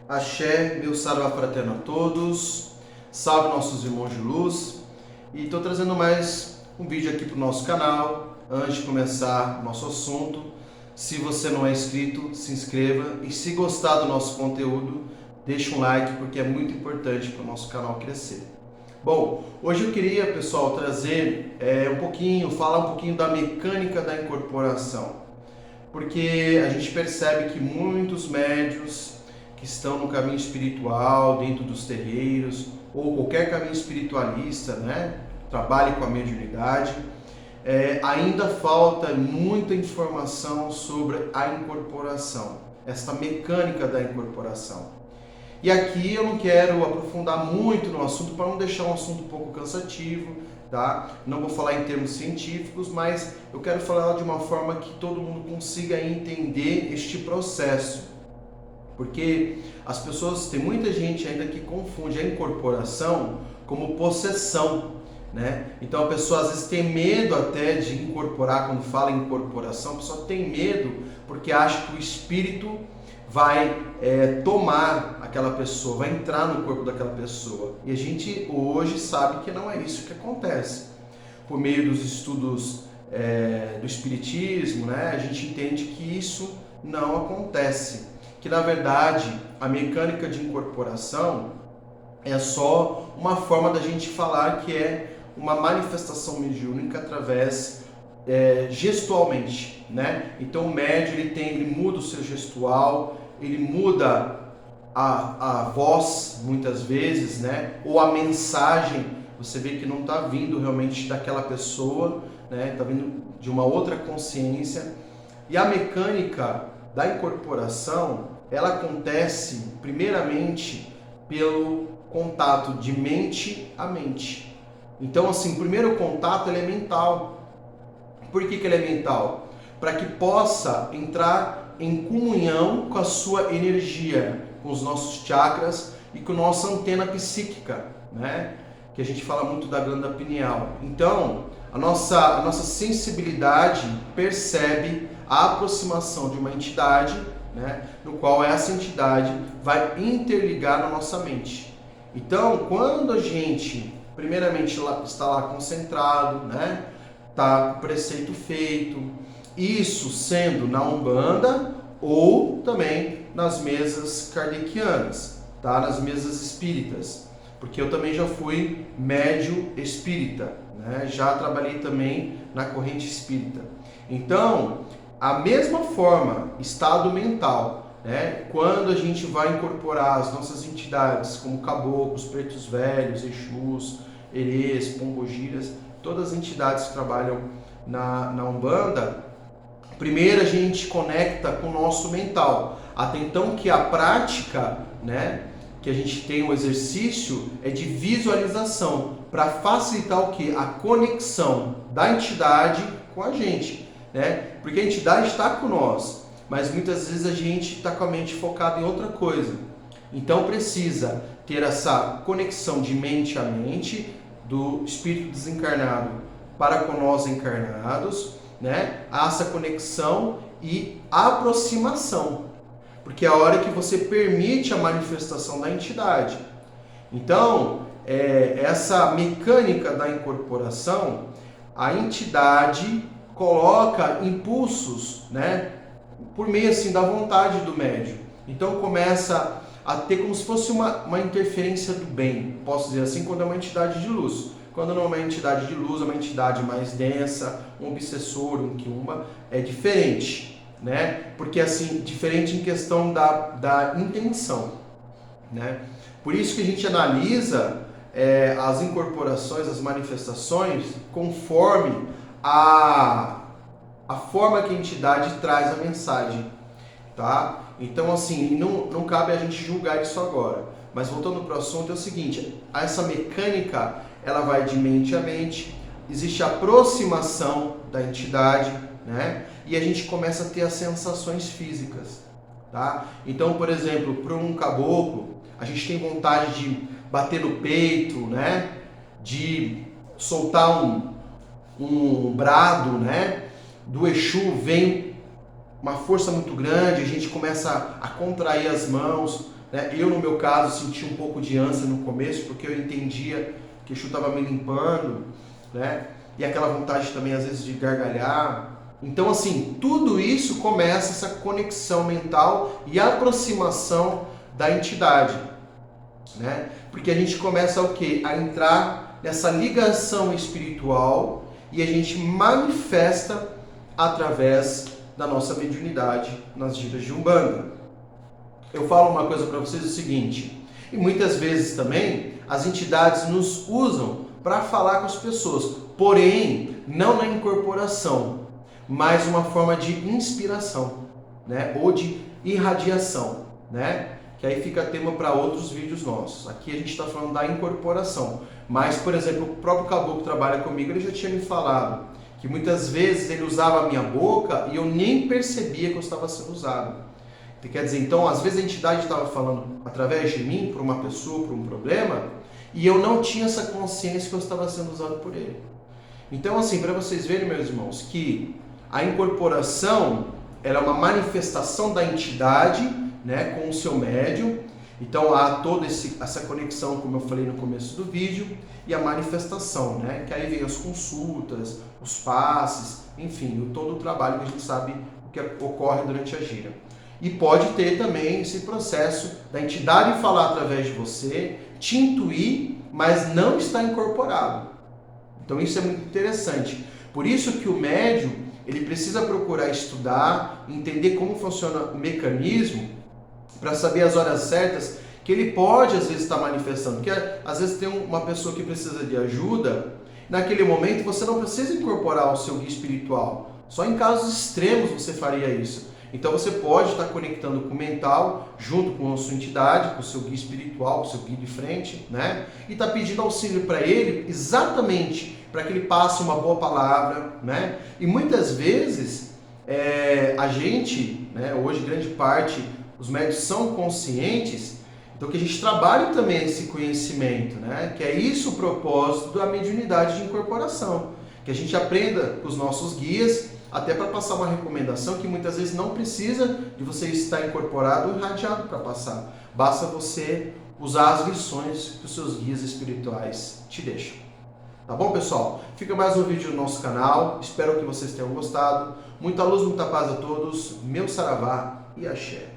Axé, meu sarva fraterno a todos, salve nossos irmãos de luz. E estou trazendo mais um vídeo aqui para o nosso canal. Antes de começar o nosso assunto, se você não é inscrito, se inscreva. E se gostar do nosso conteúdo, deixa um like, porque é muito importante para o nosso canal crescer. Bom, hoje eu queria, pessoal, trazer falar um pouquinho da mecânica da incorporação. Porque a gente percebe que muitos médiuns que estão no caminho espiritual, dentro dos terreiros, ou qualquer caminho espiritualista, né, trabalhe com a mediunidade, ainda falta muita informação sobre a incorporação, essa mecânica da incorporação. E aqui eu não quero aprofundar muito no assunto para não deixar um assunto um pouco cansativo, tá? Não vou falar em termos científicos, mas eu quero falar de uma forma que todo mundo consiga entender este processo. Porque as pessoas, tem muita gente ainda que confunde a incorporação como possessão, né? Então a pessoa às vezes tem medo até de incorporar. Quando fala em incorporação, a pessoa tem medo porque acha que o espírito vai tomar aquela pessoa, vai entrar no corpo daquela pessoa. E a gente hoje sabe que não é isso que acontece. Por meio dos estudos do espiritismo, né, a gente entende que isso não acontece. Que na verdade a mecânica de incorporação é só uma forma da gente falar que é uma manifestação mediúnica através gestualmente, né? Então o médium ele muda o seu gestual, ele muda a voz muitas vezes, né? Ou a mensagem, você vê que não está vindo realmente daquela pessoa, né? Está vindo de uma outra consciência. E a mecânica da incorporação, ela acontece primeiramente pelo contato de mente a mente. Então, assim, o primeiro contato ele é mental. Por que ele é mental? Para que possa entrar em comunhão com a sua energia, com os nossos chakras e com a nossa antena psíquica, né? Que a gente fala muito da glândula pineal. Então, a nossa sensibilidade percebe a aproximação de uma entidade, né, no qual essa entidade vai interligar na nossa mente. Então, quando a gente, primeiramente, está lá concentrado, né, está com o preceito feito, isso sendo na Umbanda ou também nas mesas kardecianas, tá, nas mesas espíritas, porque eu também já fui médium espírita, né, já trabalhei também na corrente espírita. Então, a mesma forma, estado mental, né? Quando a gente vai incorporar as nossas entidades, como caboclos, pretos velhos, exus, erês, pombogiras, todas as entidades que trabalham na Umbanda, primeiro a gente conecta com o nosso mental. Até então que a prática, né, que a gente tem o exercício é de visualização, para facilitar o que? A conexão da entidade com a gente. Né? Porque a entidade está com nós, mas muitas vezes a gente está com a mente focada em outra coisa. Então precisa ter essa conexão de mente a mente, do espírito desencarnado para com nós encarnados, né? Essa conexão e aproximação, porque é a hora que você permite a manifestação da entidade. Então, essa mecânica da incorporação, a entidade coloca impulsos, né, por meio assim da vontade do médium. Então começa a ter como se fosse uma interferência do bem, posso dizer assim, quando é uma entidade de luz. Quando não é uma entidade de luz, é uma entidade mais densa, um obsessor, um quiumba, é diferente, né? Porque assim, diferente em questão da intenção, né? Por isso que a gente analisa as incorporações, as manifestações, conforme a forma que a entidade traz a mensagem, tá? Então, assim, não cabe a gente julgar isso agora. Mas voltando para o assunto, é o seguinte, essa mecânica, ela vai de mente a mente, existe a aproximação da entidade, né? E a gente começa a ter as sensações físicas, tá? Então, por exemplo, para um caboclo, a gente tem vontade de bater no peito, né? De soltar um brado, né? Do Exu vem uma força muito grande, a gente começa a contrair as mãos, né? Eu, no meu caso, senti um pouco de ânsia no começo, porque eu entendia que o Exu estava me limpando, né? E aquela vontade também, às vezes, de gargalhar. Então, assim, tudo isso começa essa conexão mental e aproximação da entidade, né? Porque a gente começa o quê? A entrar nessa ligação espiritual e a gente manifesta através da nossa mediunidade nas giras de Umbanda. Eu falo uma coisa para vocês, o seguinte, e muitas vezes também as entidades nos usam para falar com as pessoas, porém não na incorporação, mas uma forma de inspiração, né? Ou de irradiação, né? Que aí fica tema para outros vídeos nossos. Aqui a gente está falando da incorporação, mas, por exemplo, o próprio caboclo que trabalha comigo, ele já tinha me falado que muitas vezes ele usava a minha boca e eu nem percebia que eu estava sendo usado. Quer dizer, então, às vezes a entidade estava falando através de mim, por uma pessoa, por um problema, e eu não tinha essa consciência que eu estava sendo usado por ele. Então, assim, para vocês verem, meus irmãos, que a incorporação ela é uma manifestação da entidade, né, com o seu médium. Então há toda essa conexão, como eu falei no começo do vídeo, e a manifestação, né, que aí vem as consultas, os passes, enfim, todo o trabalho que a gente sabe o que ocorre durante a gira. E pode ter também esse processo da entidade falar através de você, te intuir, mas não está incorporado. Então isso é muito interessante. Por isso que o médium, ele precisa procurar estudar, entender como funciona o mecanismo, para saber as horas certas que ele pode às vezes estar manifestando. Porque às vezes tem uma pessoa que precisa de ajuda, naquele momento você não precisa incorporar o seu guia espiritual. Só em casos extremos você faria isso. Então você pode estar conectando com o mental, junto com a sua entidade, com o seu guia espiritual, com o seu guia de frente, né? E está pedindo auxílio para ele exatamente para que ele passe uma boa palavra, né? E muitas vezes a gente, né, hoje grande parte, os médios são conscientes, então que a gente trabalhe também esse conhecimento, né? Que é isso o propósito da mediunidade de incorporação, que a gente aprenda com os nossos guias, até para passar uma recomendação que muitas vezes não precisa de você estar incorporado ou irradiado para passar. Basta você usar as lições que os seus guias espirituais te deixam. Tá bom, pessoal? Fica mais um vídeo no nosso canal. Espero que vocês tenham gostado. Muita luz, muita paz a todos. Meu saravá e axé.